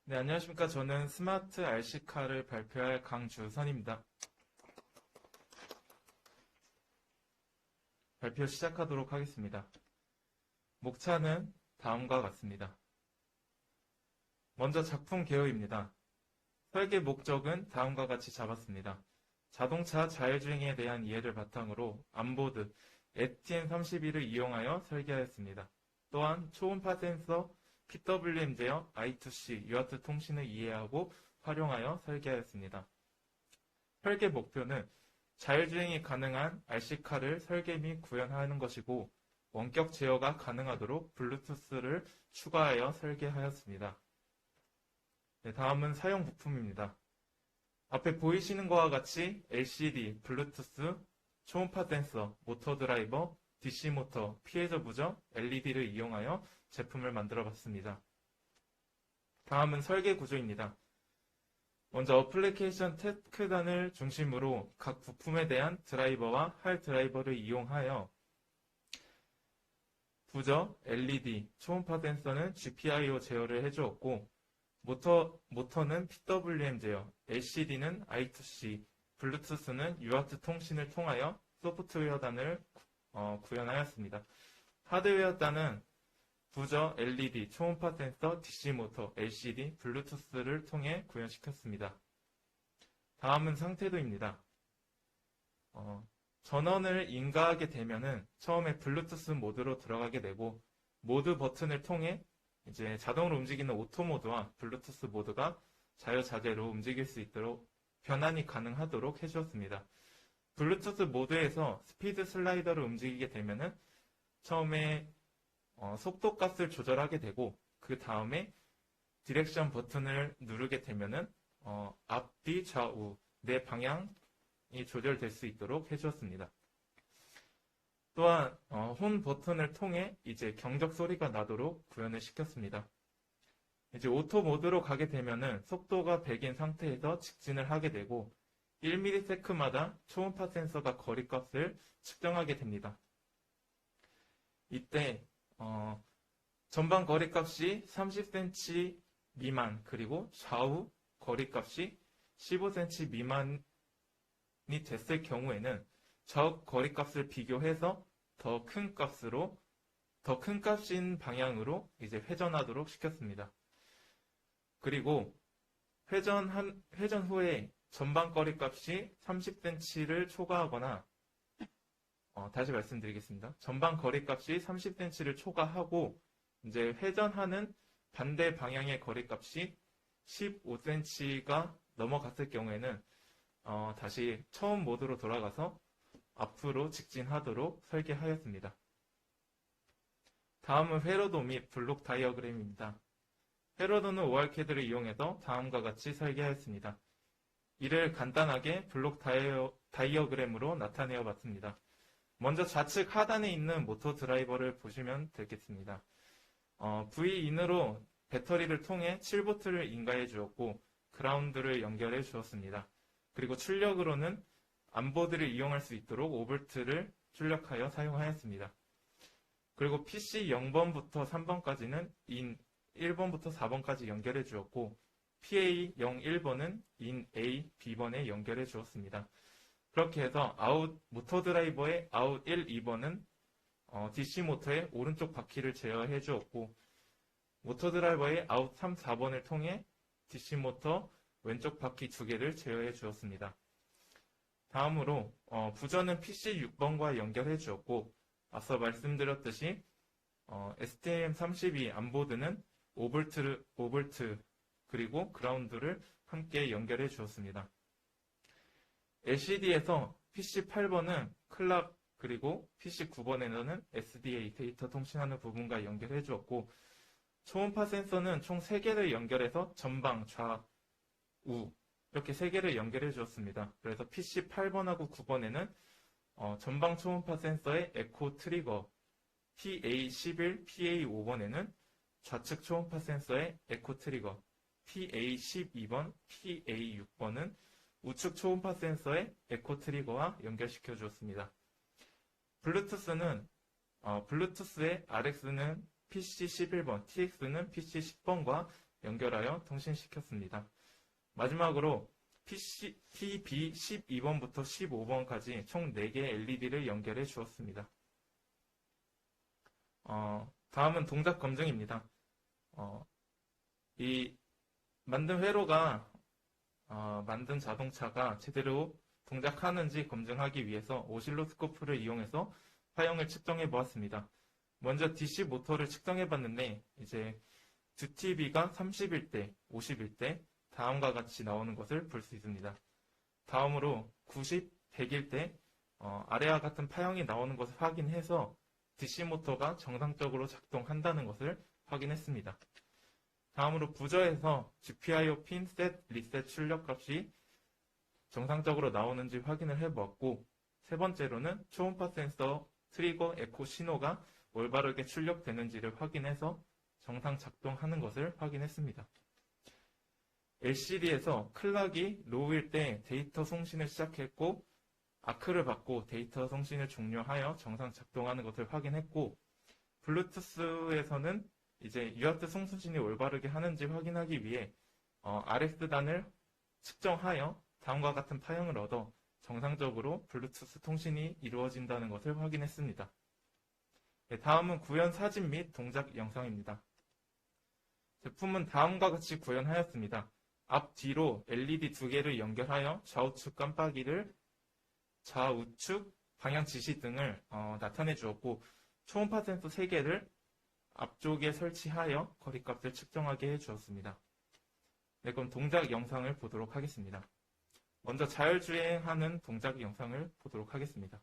네, 안녕하십니까. 저는 스마트 RC카를 발표할 강주선입니다. 발표 시작하도록 하겠습니다. 목차는 다음과 같습니다. 먼저 작품 개요입니다. 설계 목적은 다음과 같이 잡았습니다. 자동차 자율주행에 대한 이해를 바탕으로 암보드 STM32를 이용하여 설계하였습니다. 또한 초음파 센서 PWM 제어 I2C 유아트 통신을 이해하고 활용하여 설계하였습니다. 설계 목표는 자율주행이 가능한 RC카를 설계 및 구현하는 것이고 원격 제어가 가능하도록 블루투스를 추가하여 설계하였습니다. 네, 다음은 사용 부품입니다. 앞에 보이시는 것과 같이 LCD, 블루투스, 초음파 센서, 모터 드라이버, DC 모터, 피해저 부저, LED를 이용하여 제품을 만들어 봤습니다. 다음은 설계 구조입니다. 먼저 어플리케이션 테스크단을 중심으로 각 부품에 대한 드라이버와 할 드라이버를 이용하여 부저, LED, 초음파 센서는 GPIO 제어를 해주었고 모터는 PWM 제어, LCD는 I2C, 블루투스는 UART 통신을 통하여 소프트웨어단을 구현하였습니다. 하드웨어단은 부저, LED, 초음파 센서, DC 모터, LCD, 블루투스를 통해 구현시켰습니다. 다음은 상태도입니다. 전원을 인가하게 되면은 처음에 블루투스 모드로 들어가게 되고 모드 버튼을 통해 이제 자동으로 움직이는 오토 모드와 블루투스 모드가 자유자재로 움직일 수 있도록 변환이 가능하도록 해주었습니다. 블루투스 모드에서 스피드 슬라이더를 움직이게 되면은 처음에 속도 값을 조절하게 되고 그 다음에 디렉션 버튼을 누르게 되면은 앞뒤 좌우 내 방향이 조절될 수 있도록 해주었습니다. 또한 혼 버튼을 통해 이제 경적 소리가 나도록 구현을 시켰습니다. 이제 오토 모드로 가게 되면은 속도가 100인 상태에서 직진을 하게 되고 1ms마다 초음파 센서가 거리값을 측정하게 됩니다. 이때 전방 거리값이 30cm 미만 그리고 좌우 거리값이 15cm 미만이 됐을 경우에는 좌우 거리값을 비교해서 더 큰 값인 방향으로 이제 회전하도록 시켰습니다. 그리고 회전 후에 전방 거리값이 30cm를 초과하거나 다시 말씀드리겠습니다. 전방 거리값이 30cm를 초과하고 이제 회전하는 반대 방향의 거리값이 15cm가 넘어갔을 경우에는 다시 처음 모드로 돌아가서 앞으로 직진하도록 설계하였습니다. 다음은 회로도 및 블록 다이어그램입니다. 회로도는 ORCAD를 이용해서 다음과 같이 설계하였습니다. 이를 간단하게 블록 다이어그램으로 나타내어 봤습니다. 먼저 좌측 하단에 있는 모터 드라이버를 보시면 되겠습니다. V인으로 배터리를 통해 7V를 인가해 주었고 그라운드를 연결해 주었습니다. 그리고 출력으로는 암보드를 이용할 수 있도록 5V를 출력하여 사용하였습니다. 그리고 PC 0번부터 3번까지는 인 1번부터 4번까지 연결해 주었고 PA 01번은 인 A, B번에 연결해 주었습니다. 그렇게 해서 모터 드라이버의 아웃 1, 2번은 DC 모터의 오른쪽 바퀴를 제어해 주었고 모터 드라이버의 아웃 3, 4번을 통해 DC 모터 왼쪽 바퀴 2개를 제어해 주었습니다. 다음으로 부저는 PC 6번과 연결해 주었고 앞서 말씀드렸듯이 STM32 암보드는 5V 그리고 그라운드를 함께 연결해 주었습니다. LCD에서 PC 8번은 클락 그리고 PC 9번에는 SDA 데이터 통신하는 부분과 연결해 주었고 초음파 센서는 총 3개를 연결해서 전방, 좌우 이렇게 3개를 연결해 주었습니다. 그래서 PC 8번하고 9번에는 전방 초음파 센서의 에코 트리거 PA11, PA5번에는 좌측 초음파 센서의 에코 트리거 PA12번, PA6번은 우측 초음파 센서의 에코 트리거와 연결시켜 주었습니다. 블루투스는 블루투스의 RX는 PC11번, TX는 PC10번과 연결하여 통신시켰습니다. 마지막으로 TB12번부터 15번까지 총 4개의 LED를 연결해 주었습니다. 다음은 동작 검증입니다. 이 만든 회로가 만든 자동차가 제대로 동작하는지 검증하기 위해서 오실로스코프를 이용해서 파형을 측정해 보았습니다. 먼저 DC 모터를 측정해 봤는데 이제 두 TB가 30일 때, 50일 때 다음과 같이 나오는 것을 볼 수 있습니다. 다음으로 90, 100일 때 아래와 같은 파형이 나오는 것을 확인해서 DC 모터가 정상적으로 작동한다는 것을 확인했습니다. 다음으로 부저에서 GPIO 핀 셋, 리셋 출력 값이 정상적으로 나오는지 확인을 해보았고, 세 번째로는 초음파 센서 트리거 에코 신호가 올바르게 출력되는지를 확인해서 정상 작동하는 것을 확인했습니다. LCD에서 클락이 로우일 때 데이터 송신을 시작했고, 아크를 받고 데이터 송신을 종료하여 정상 작동하는 것을 확인했고, 블루투스에서는 이제 UART 송수신이 올바르게 하는지 확인하기 위해 RS단을 측정하여 다음과 같은 파형을 얻어 정상적으로 블루투스 통신이 이루어진다는 것을 확인했습니다. 네, 다음은 구현 사진 및 동작 영상입니다. 제품은 다음과 같이 구현하였습니다. 앞, 뒤로 LED 2개를 연결하여 좌우측 깜빡이를 좌우측 방향 지시 등을 나타내 주었고, 초음파 센서 3개를 앞쪽에 설치하여 거리값을 측정하게 해주었습니다. 네, 그럼 동작 영상을 보도록 하겠습니다. 먼저 자율주행하는 동작 영상을 보도록 하겠습니다.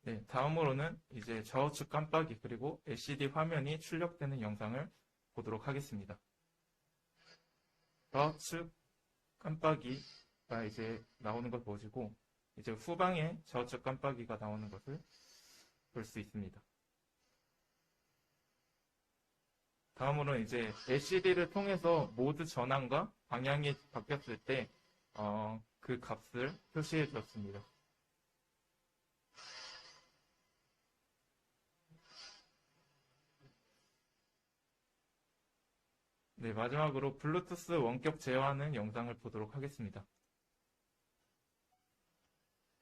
네, 다음으로는 이제 좌우측 깜빡이 그리고 LCD 화면이 출력되는 영상을 보도록 하겠습니다. 좌우측 깜빡이가 이제 나오는 걸 보시고 이제 후방에 좌우측 깜빡이가 나오는 것을 볼 수 있습니다. 다음으로는 이제 LCD를 통해서 모드 전환과 방향이 바뀌었을 때 그 값을 표시해 주었습니다. 네, 마지막으로 블루투스 원격 제어하는 영상을 보도록 하겠습니다.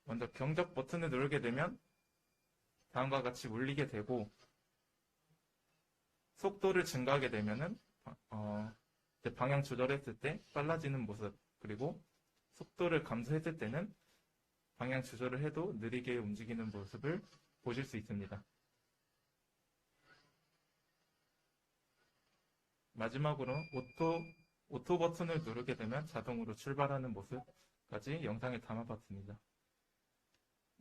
먼저 경적 버튼을 누르게 되면 다음과 같이 울리게 되고, 속도를 증가하게 되면은 방향 조절했을 때 빨라지는 모습, 그리고 속도를 감소했을 때는 방향 조절을 해도 느리게 움직이는 모습을 보실 수 있습니다. 마지막으로 오토 버튼을 누르게 되면 자동으로 출발하는 모습까지 영상에 담아봤습니다.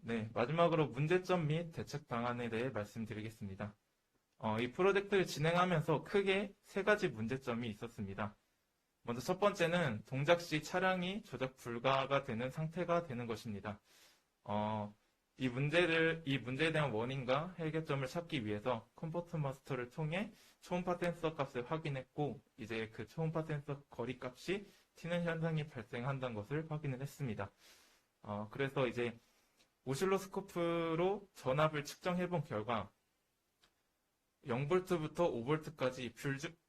네, 마지막으로 문제점 및 대책 방안에 대해 말씀드리겠습니다. 이 프로젝트를 진행하면서 크게 3가지 문제점이 있었습니다. 먼저 첫 번째는 동작 시 차량이 조작 불가가 되는 상태가 되는 것입니다. 이 문제에 대한 원인과 해결점을 찾기 위해서 컴포트 마스터를 통해 초음파 센서 값을 확인했고, 이제 그 초음파 센서 거리 값이 튀는 현상이 발생한다는 것을 확인을 했습니다. 그래서 이제 오실로스코프로 전압을 측정해 본 결과 0V부터 5V까지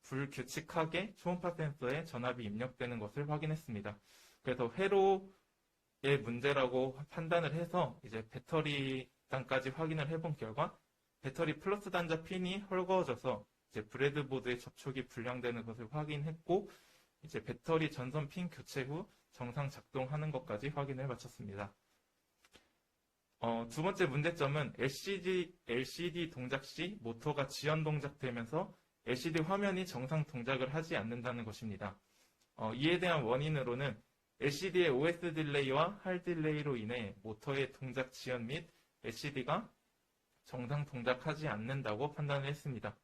불규칙하게 초음파 센서에 전압이 입력되는 것을 확인했습니다. 그래서 회로의 문제라고 판단을 해서 이제 배터리 단까지 확인을 해본 결과 배터리 플러스 단자 핀이 헐거워져서 이제 브레드보드에 접촉이 불량되는 것을 확인했고, 이제 배터리 전선 핀 교체 후 정상 작동하는 것까지 확인을 마쳤습니다. 두 번째 문제점은 LCD 동작 시 모터가 지연 동작되면서 LCD 화면이 정상 동작을 하지 않는다는 것입니다. 이에 대한 원인으로는 LCD의 OS 딜레이와 할 딜레이로 인해 모터의 동작 지연 및 LCD가 정상 동작하지 않는다고 판단을 했습니다.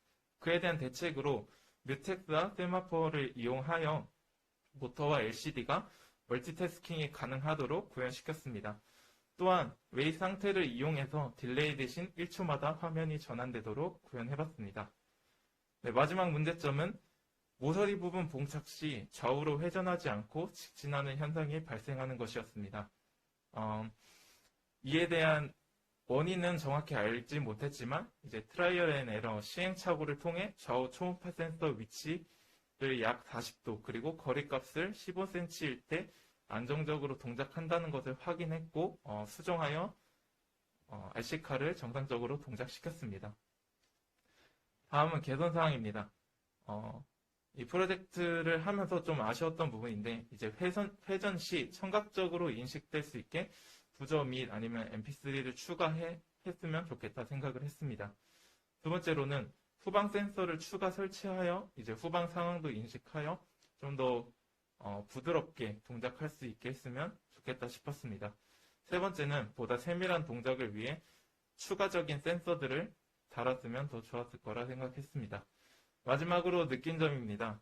그에 대한 대책으로 뮤텍스와 세마포를 이용하여 모터와 LCD가 멀티태스킹이 가능하도록 구현시켰습니다. 또한 웨이 상태를 이용해서 딜레이 대신 1초마다 화면이 전환되도록 구현해봤습니다. 네, 마지막 문제점은 모서리 부분 봉착 시 좌우로 회전하지 않고 직진하는 현상이 발생하는 것이었습니다. 이에 대한 원인은 정확히 알지 못했지만 이제 트라이얼 앤 에러 시행착오를 통해 좌우 초음파 센서 위치를 약 40도 그리고 거리값을 15cm일 때 안정적으로 동작한다는 것을 확인했고 수정하여 RC카를 정상적으로 동작시켰습니다. 다음은 개선 사항입니다. 이 프로젝트를 하면서 좀 아쉬웠던 부분인데 이제 회전 시 청각적으로 인식될 수 있게 부저 및 아니면 MP3를 추가했으면 좋겠다 생각을 했습니다. 두 번째로는 후방 센서를 추가 설치하여 이제 후방 상황도 인식하여 좀 더 부드럽게 동작할 수 있게 했으면 좋겠다 싶었습니다. 세 번째는 보다 세밀한 동작을 위해 추가적인 센서들을 달았으면 더 좋았을 거라 생각했습니다. 마지막으로 느낀 점입니다.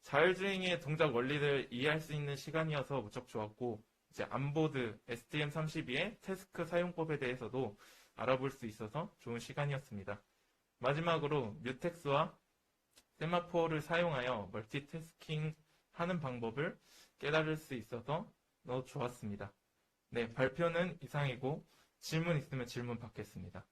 자율주행의 동작 원리를 이해할 수 있는 시간이어서 무척 좋았고 이제 암보드 STM32의 태스크 사용법에 대해서도 알아볼 수 있어서 좋은 시간이었습니다. 마지막으로 뮤텍스와 세마포어를 사용하여 멀티태스킹 하는 방법을 깨달을 수 있어서 너무 좋았습니다. 네, 발표는 이상이고 질문 있으면 질문 받겠습니다.